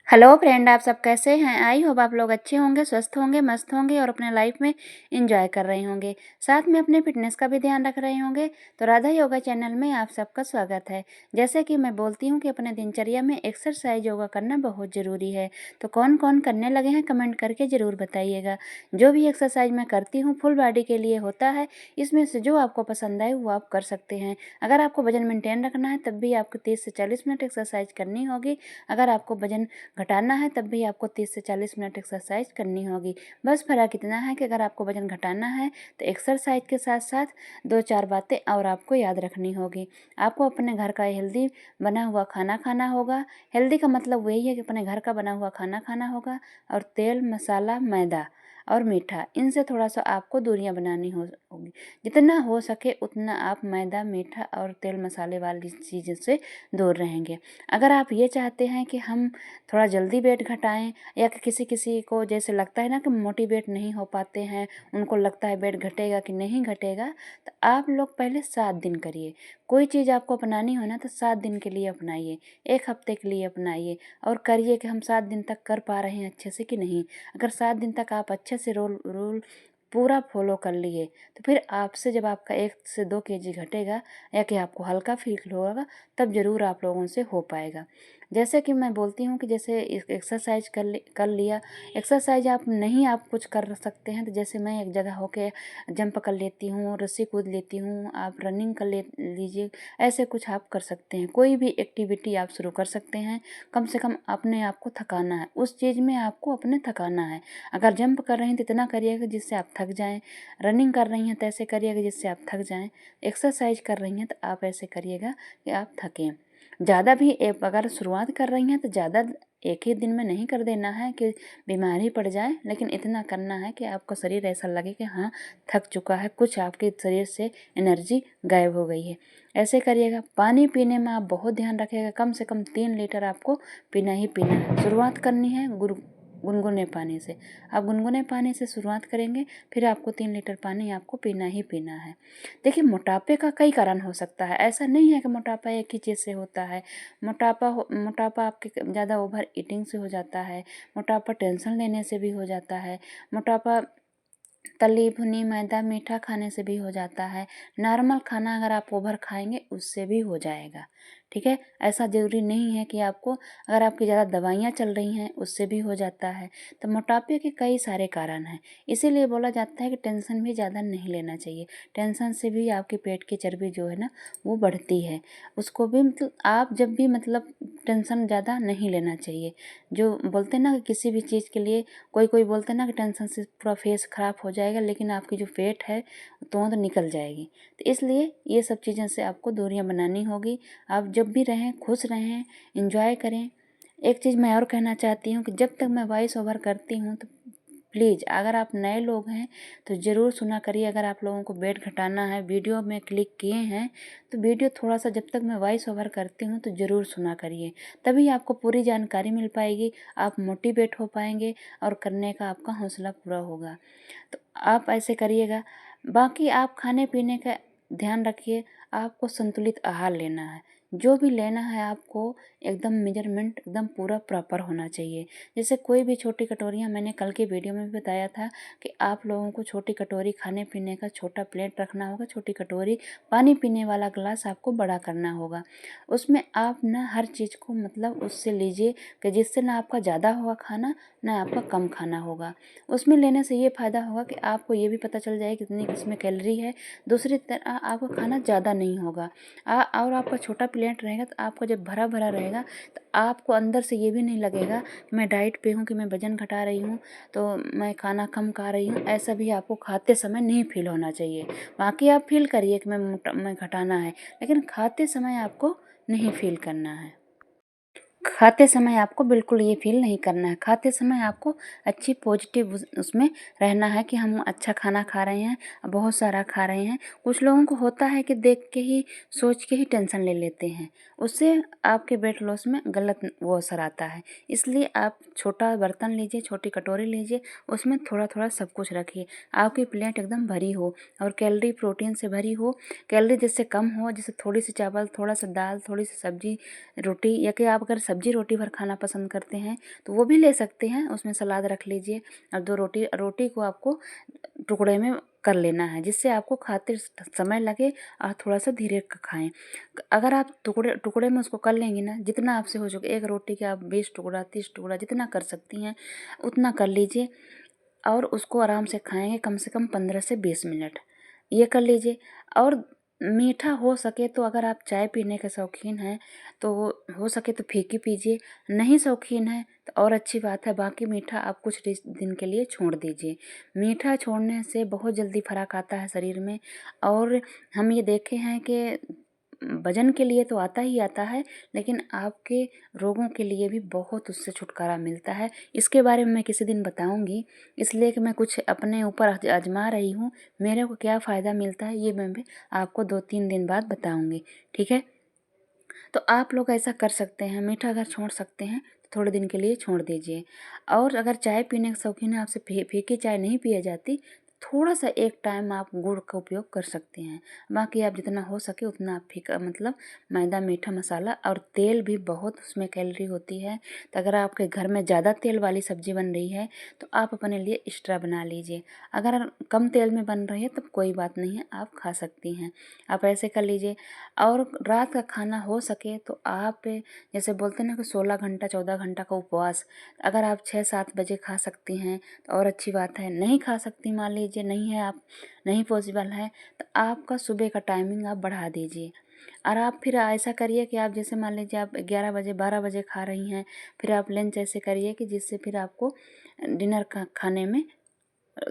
Hello friend, आप सब कैसे हैं? आई होप आप लोग अच्छे होंगे, स्वस्थ होंगे, मस्त होंगे और अपने लाइफ में एंजॉय कर रहे होंगे। साथ में अपने फिटनेस का भी ध्यान रख रहे होंगे। तो राधा योगा चैनल में आप सबका स्वागत है। जैसे कि मैं बोलती हूँ कि अपने दिनचर्या में एक्सरसाइज योगा करना बहुत ज़रूरी है। तो कौन कौन करने लगे हैं कमेंट करके ज़रूर बताइएगा। जो भी एक्सरसाइज मैं करती हूँ फुल बॉडी के लिए होता है। इसमें से जो आपको पसंद आए वो आप कर सकते हैं। अगर आपको वजन मेंटेन रखना है तब भी आपको 30 से 40 मिनट एक्सरसाइज करनी होगी। अगर आपको वजन घटाना है तब भी आपको 30 से 40 मिनट एक्सरसाइज करनी होगी। बस फ़र्क इतना है कि अगर आपको वजन घटाना है तो एक्सरसाइज के साथ साथ 2-4 बातें और आपको याद रखनी होगी। आपको अपने घर का हेल्दी बना हुआ खाना खाना होगा। हेल्दी का मतलब वही है कि अपने घर का बना हुआ खाना खाना होगा। और तेल, मसाला, मैदा और मीठा, इनसे थोड़ा सा आपको दूरियां बनानी होगी। जितना हो सके उतना आप मैदा, मीठा और तेल मसाले वाली चीज़ों से दूर रहेंगे। अगर आप ये चाहते हैं कि हम थोड़ा जल्दी वेट घटाएं, या कि किसी किसी को जैसे लगता है ना कि मोटिवेट नहीं हो पाते हैं, उनको लगता है वेट घटेगा कि नहीं घटेगा, तो आप लोग पहले 7 दिन करिए। कोई चीज़ आपको अपनानी हो ना तो 7 दिन के लिए अपनाइए, 1 हफ्ते के लिए अपनाइए और करिए कि हम 7 दिन तक कर पा रहे हैं अच्छे से कि नहीं। अगर 7 दिन तक आप अच्छे से रूल पूरा फॉलो कर लिए तो फिर आपसे जब आपका 1 से 2 kg घटेगा या कि आपको हल्का फील होगा, तब ज़रूर आप लोगों से हो पाएगा। जैसे कि मैं बोलती हूँ कि जैसे एक्सरसाइज कर लिया। एक्सरसाइज आप नहीं आप कुछ कर सकते हैं तो जैसे मैं एक जगह होके जंप कर लेती हूँ, रस्सी कूद लेती हूँ, आप रनिंग कर ले लीजिए। ऐसे कुछ आप कर सकते हैं, कोई भी एक्टिविटी आप शुरू कर सकते हैं। कम से कम अपने आप को थकाना है, उस चीज़ में आपको अपने थकाना है। अगर जंप कर रही हैं तो इतना करिएगा जिससे आप थक जाएं। रनिंग कर रही हैं तो ऐसे करिएगा जिससे आप थक जाएं। एक्सरसाइज कर रही हैं तो आप ऐसे करिएगा कि आप थकें। ज़्यादा भी अगर शुरुआत कर रही हैं तो ज़्यादा एक ही दिन में नहीं कर देना है कि बीमार ही पड़ जाए, लेकिन इतना करना है कि आपका शरीर ऐसा लगे कि हाँ थक चुका है, कुछ आपके शरीर से एनर्जी गायब हो गई है। ऐसे करिएगा। पानी पीने में आप बहुत ध्यान रखिएगा, कम से कम 3 लीटर आपको पीना ही पीना है। शुरुआत करनी है गुनगुने पानी से। आप गुनगुने पानी से शुरुआत करेंगे, फिर आपको 3 लीटर पानी आपको पीना ही पीना है। देखिए, मोटापे का कई कारण हो सकता है, ऐसा नहीं है कि मोटापा एक ही चीज़ से होता है। मोटापा आपके ज़्यादा ओवर ईटिंग से हो जाता है। मोटापा टेंशन लेने से भी हो जाता है। मोटापा तली भुनी मैदा मीठा खाने से भी हो जाता है। नॉर्मल खाना अगर आप ओवर खाएंगे उससे भी हो जाएगा। ठीक है, ऐसा ज़रूरी नहीं है कि आपको, अगर आपकी ज़्यादा दवाइयाँ चल रही हैं उससे भी हो जाता है। तो मोटापे के कई सारे कारण हैं। इसीलिए बोला जाता है कि टेंशन भी ज़्यादा नहीं लेना चाहिए। टेंशन से भी आपके पेट की चर्बी जो है ना वो बढ़ती है। उसको भी मतलब आप जब भी मतलब टेंशन ज़्यादा नहीं लेना चाहिए। जो बोलते हैं ना कि किसी भी चीज़ के लिए कोई कोई बोलते हैं ना कि टेंशन से पूरा फेस ख़राब हो जाएगा, लेकिन आपकी जो पेट है तो निकल जाएगी। तो इसलिए ये सब चीज़ों से आपको दूरियां बनानी होगी। आप जब भी रहें खुश रहें, एंजॉय करें। एक चीज़ मैं और कहना चाहती हूँ कि जब तक मैं वॉइस ओवर करती हूँ तो प्लीज़ अगर आप नए लोग हैं तो ज़रूर सुना करिए। अगर आप लोगों को वेट घटाना है, वीडियो में क्लिक किए हैं तो वीडियो थोड़ा सा जब तक मैं वॉइस ओवर करती हूँ तो ज़रूर सुना करिए। तभी आपको पूरी जानकारी मिल पाएगी, आप मोटिवेट हो पाएंगे और करने का आपका हौसला पूरा होगा। तो आप ऐसे करिएगा। बाकी आप खाने पीने का ध्यान रखिए। आपको संतुलित आहार लेना है। जो भी लेना है आपको एकदम मेजरमेंट एकदम पूरा प्रॉपर होना चाहिए। जैसे कोई भी छोटी कटोरियाँ, मैंने कल के वीडियो में भी बताया था कि आप लोगों को छोटी कटोरी खाने पीने का छोटा प्लेट रखना होगा, छोटी कटोरी पानी पीने वाला गिलास आपको बड़ा करना होगा। उसमें आप ना हर चीज़ को मतलब उससे लीजिए कि जिससे ना आपका ज़्यादा होगा खाना, ना आपका कम खाना होगा। उसमें लेने से ये फ़ायदा होगा कि आपको ये भी पता चल जाए कितनी किसमें कैलोरी है। दूसरी तरह आपका खाना ज़्यादा नहीं होगा। और आपका छोटा प्लेट रहेगा तो आपको जब भरा भरा रहेगा तो आपको अंदर से ये भी नहीं लगेगा कि मैं डाइट पे हूँ, कि मैं वज़न घटा रही हूँ तो मैं खाना कम खा रही हूँ। ऐसा भी आपको खाते समय नहीं फील होना चाहिए। बाकी आप फील करिए कि मैं घटाना है, लेकिन खाते समय आपको नहीं फील करना है। खाते समय आपको बिल्कुल ये फील नहीं करना है। खाते समय आपको अच्छी पॉजिटिव उसमें रहना है कि हम अच्छा खाना खा रहे हैं, बहुत सारा खा रहे हैं। कुछ लोगों को होता है कि देख के ही सोच के ही टेंशन ले लेते हैं, उससे आपके वेट लॉस में गलत वो असर आता है। इसलिए आप छोटा बर्तन लीजिए, छोटी कटोरी लीजिए, उसमें थोड़ा थोड़ा सब कुछ रखिए। आपकी प्लेट एकदम भरी हो और कैलोरी प्रोटीन से भरी हो। कैलोरी जिससे कम हो, जैसे थोड़ी सी चावल, थोड़ा सा दाल, थोड़ी सी सब्जी रोटी, या कि आप अगर सब्जी सब्जी रोटी भर खाना पसंद करते हैं तो वो भी ले सकते हैं, उसमें सलाद रख लीजिए और 2 रोटी को आपको टुकड़े में कर लेना है, जिससे आपको खाते समय लगे और थोड़ा-सा धीरे खाएँ। अगर आप टुकड़े टुकड़े में उसको कर लेंगी ना, जितना आपसे हो सके, एक रोटी के आप 20 टुकड़ा 30 टुकड़ा जितना कर सकती हैं उतना कर लीजिए और उसको आराम से खाएँगे कम से कम 15 से 20 मिनट, ये कर लीजिए। और मीठा हो सके तो अगर आप चाय पीने के शौकीन हैं तो हो सके तो फीकी पीजिए, नहीं शौकीन हैं तो और अच्छी बात है, बाकी मीठा आप कुछ दिन के लिए छोड़ दीजिए। मीठा छोड़ने से बहुत जल्दी फ़र्क आता है शरीर में और हम ये देखे हैं कि वज़न के लिए तो आता ही आता है, लेकिन आपके रोगों के लिए भी बहुत उससे छुटकारा मिलता है। इसके बारे में मैं किसी दिन बताऊँगी, इसलिए कि मैं कुछ अपने ऊपर आज़मा रही हूँ, मेरे को क्या फ़ायदा मिलता है ये मैं भी आपको 2-3 दिन बाद बताऊँगी, ठीक है? तो आप लोग ऐसा कर सकते हैं, मीठा अगर छोड़ सकते हैं तो थोड़े दिन के लिए छोड़ दीजिए। और अगर चाय पीने के शौकीन हैं, आपसे फीकी चाय नहीं पिया जाती, थोड़ा सा एक टाइम आप गुड़ का उपयोग कर सकते हैं। बाकी आप जितना हो सके उतना आप फीका मतलब मैदा, मीठा मसाला और तेल भी बहुत उसमें कैलोरी होती है, तो अगर आपके घर में ज़्यादा तेल वाली सब्ज़ी बन रही है तो आप अपने लिए एक्स्ट्रा बना लीजिए। अगर कम तेल में बन रही है तब कोई बात नहीं है, आप खा सकती हैं। आप ऐसे कर लीजिए। और रात का खाना हो सके तो आप जैसे बोलते हैं ना कि 16 घंटा 14 घंटा का उपवास, अगर आप 6-7 बजे खा सकती हैं तो और अच्छी बात है। नहीं खा सकती, मान लीजिए नहीं है, आप नहीं पॉसिबल है, तो आपका सुबह का टाइमिंग आप बढ़ा दीजिए। और आप फिर ऐसा करिए कि आप जैसे मान लीजिए आप 11 बजे 12 बजे खा रही हैं, फिर आप लंच ऐसे करिए कि जिससे फिर आपको डिनर का खाने में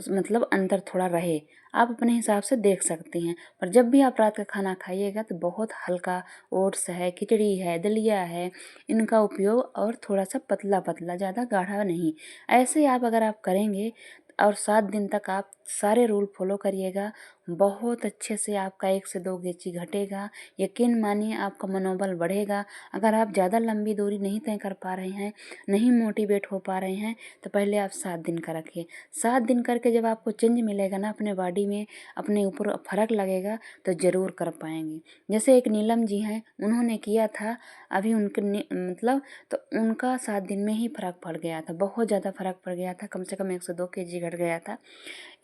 मतलब अंतर थोड़ा रहे। आप अपने हिसाब से देख सकती हैं, पर जब भी आप रात का खाना खाइएगा तो बहुत हल्का, ओट्स है, खिचड़ी है, दलिया है, इनका उपयोग और थोड़ा सा पतला पतला, ज़्यादा गाढ़ा नहीं। ऐसे आप अगर आप करेंगे और 7 दिन तक आप सारे रूल फॉलो करिएगा, बहुत अच्छे से आपका 1 से 2 केजी घटेगा। यकीन मानिए आपका मनोबल बढ़ेगा। अगर आप ज़्यादा लंबी दूरी नहीं तय कर पा रहे हैं, नहीं मोटिवेट हो पा रहे हैं, तो पहले आप 7 दिन का रखिए। 7 दिन करके जब आपको चेंज मिलेगा ना अपने बॉडी में, अपने ऊपर फ़र्क लगेगा तो ज़रूर कर पाएंगे। जैसे एक नीलम जी हैं, उन्होंने किया था अभी उनके मतलब, तो उनका 7 दिन में ही फ़र्क पड़ गया था, बहुत ज़्यादा फ़र्क पड़ गया था, कम से कम 1 से 2 केजी घट गया था।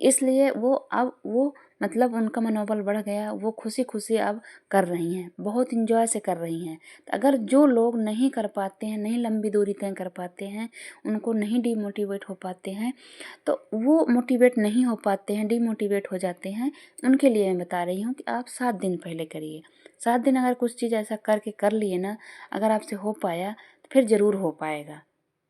इसलिए वो अब वो मतलब उनका मनोबल बढ़ गया, वो खुशी-खुशी अब कर रही हैं, बहुत एन्जॉय से कर रही हैं। तो अगर जो लोग नहीं कर पाते हैं, नहीं लंबी दूरी तय कर पाते हैं, उनको नहीं डिमोटिवेट हो पाते हैं, तो वो मोटिवेट नहीं हो पाते हैं, डिमोटिवेट हो जाते हैं, उनके लिए मैं बता रही हूँ कि आप 7 दिन पहले करिए। 7 दिन अगर कुछ चीज़ ऐसा करके कर लिए ना, अगर आपसे हो पाया, तो फिर ज़रूर हो पाएगा।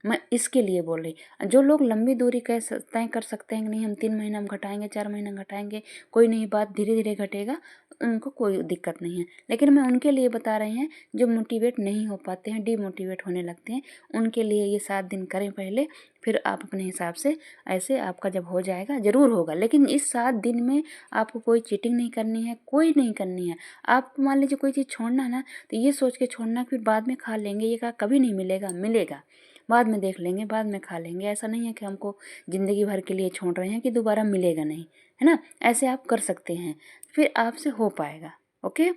मैं इसके लिए बोल रही। जो लोग लंबी दूरी तय कर सकते हैं कि नहीं हम 3 महीना में घटाएँगे, 4 महीना में घटाएँगे, कोई नहीं बात धीरे-धीरे घटेगा, उनको कोई दिक्कत नहीं है। लेकिन मैं उनके लिए बता रही हैं जो मोटिवेट नहीं हो पाते हैं, डिमोटिवेट होने लगते हैं, उनके लिए ये 7 दिन करें पहले, फिर आप अपने हिसाब से ऐसे आपका जब हो जाएगा, ज़रूर होगा। लेकिन इस 7 दिन में आपको कोई चीटिंग नहीं करनी है, कोई नहीं करनी है। आपको मान लीजिए कोई चीज़ छोड़ना है ना, तो ये सोच के छोड़ना फिर बाद में खा लेंगे, ये कभी नहीं मिलेगा, मिलेगा। बाद में देख लेंगे, बाद में खा लेंगे। ऐसा नहीं है कि हमको ज़िंदगी भर के लिए छोड़ रहे हैं कि दोबारा मिलेगा नहीं, है ना? ऐसे आप कर सकते हैं, फिर आपसे हो पाएगा। ओके?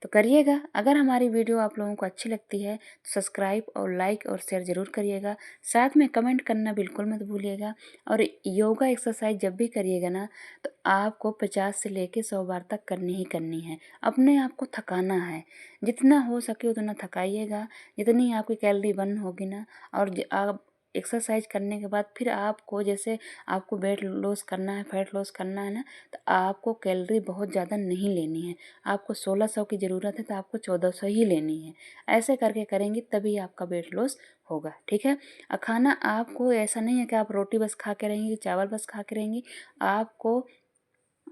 तो करिएगा। अगर हमारी वीडियो आप लोगों को अच्छी लगती है तो सब्सक्राइब और लाइक और शेयर ज़रूर करिएगा। साथ में कमेंट करना बिल्कुल मत भूलिएगा। और योगा एक्सरसाइज जब भी करिएगा ना, तो आपको 50 से लेके 100 बार तक करनी ही करनी है। अपने आप को थकाना है, जितना हो सके उतना थकाइएगा, जितनी आपकी कैलोरी बर्न होगी ना। और आप एक्सरसाइज करने के बाद फिर आपको जैसे आपको वेट लॉस करना है, फैट लॉस करना है ना, तो आपको कैलोरी बहुत ज़्यादा नहीं लेनी है। आपको 1600 की ज़रूरत है तो आपको 1400 ही लेनी है। ऐसे करके करेंगी तभी आपका वेट लॉस होगा, ठीक है? खाना आपको ऐसा नहीं है कि आप रोटी बस खा के रहेंगी, चावल बस खा के रहेंगी। आपको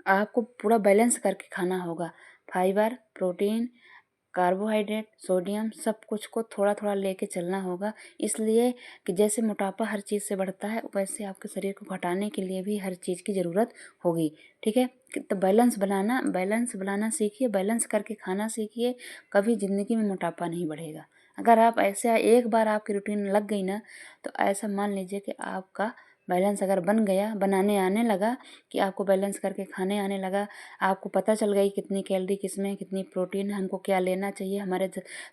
आपको पूरा बैलेंस करके खाना होगा। फाइबर, प्रोटीन, कार्बोहाइड्रेट, सोडियम सब कुछ को थोड़ा-थोड़ा लेके चलना होगा। इसलिए कि जैसे मोटापा हर चीज़ से बढ़ता है, वैसे आपके शरीर को घटाने के लिए भी हर चीज़ की ज़रूरत होगी, ठीक है? तो बैलेंस बनाना सीखिए, बैलेंस करके खाना सीखिए, कभी ज़िंदगी में मोटापा नहीं बढ़ेगा। अगर आप ऐसे एक बार आपकी रूटीन लग गई ना, तो ऐसा मान लीजिए कि आपका बैलेंस अगर बन गया, बनाने आने लगा कि आपको बैलेंस करके खाने आने लगा, आपको पता चल गई कितनी कैलोरी किसमें है, कितनी प्रोटीन है, हमको क्या लेना चाहिए, हमारे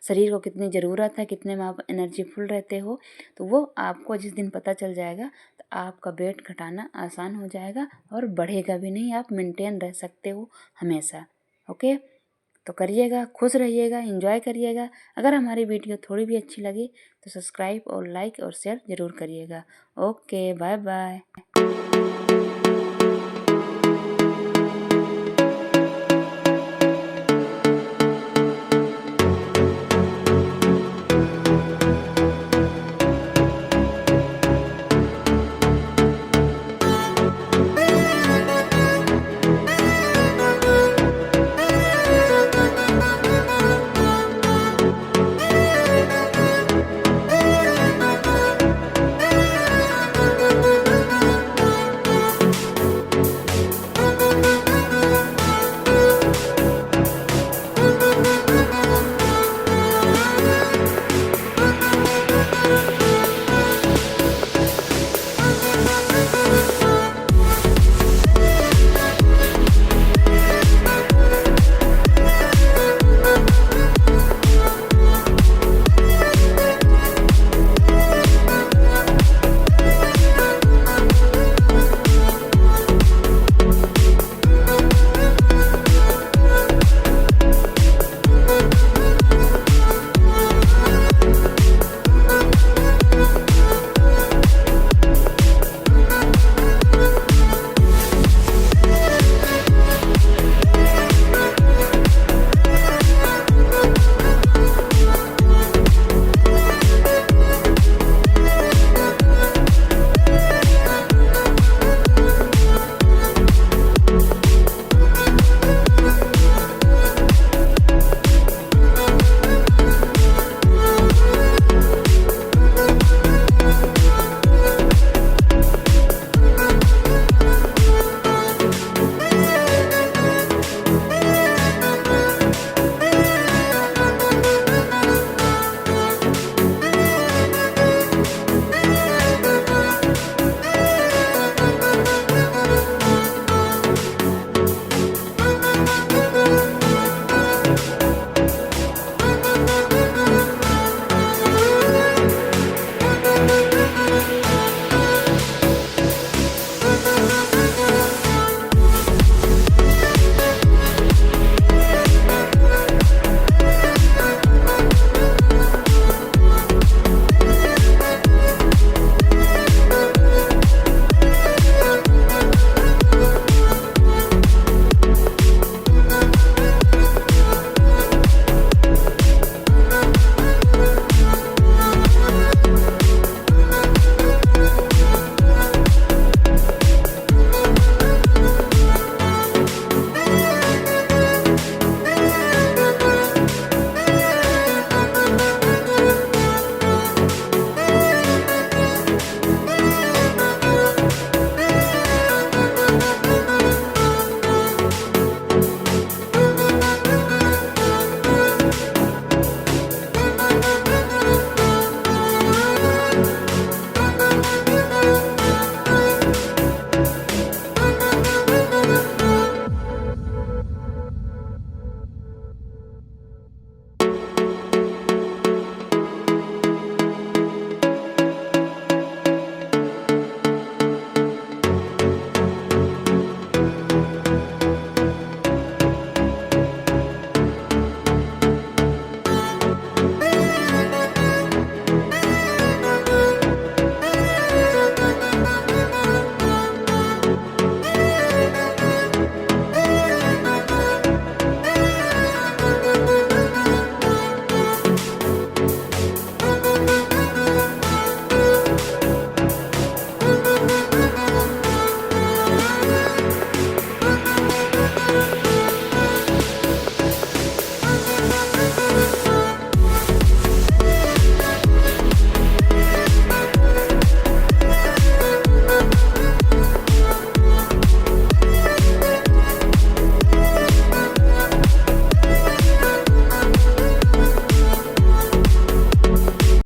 शरीर को कितनी ज़रूरत है, कितने में आप एनर्जीफुल रहते हो, तो वो आपको जिस दिन पता चल जाएगा तो आपका वेट घटाना आसान हो जाएगा और बढ़ेगा भी नहीं, आप मेंटेन रह सकते हो हमेशा। ओके, तो करिएगा, खुश रहिएगा, एंजॉय करिएगा। अगर हमारी वीडियो थोड़ी भी अच्छी लगी तो सब्सक्राइब और लाइक और शेयर ज़रूर करिएगा। Okay, bye bye.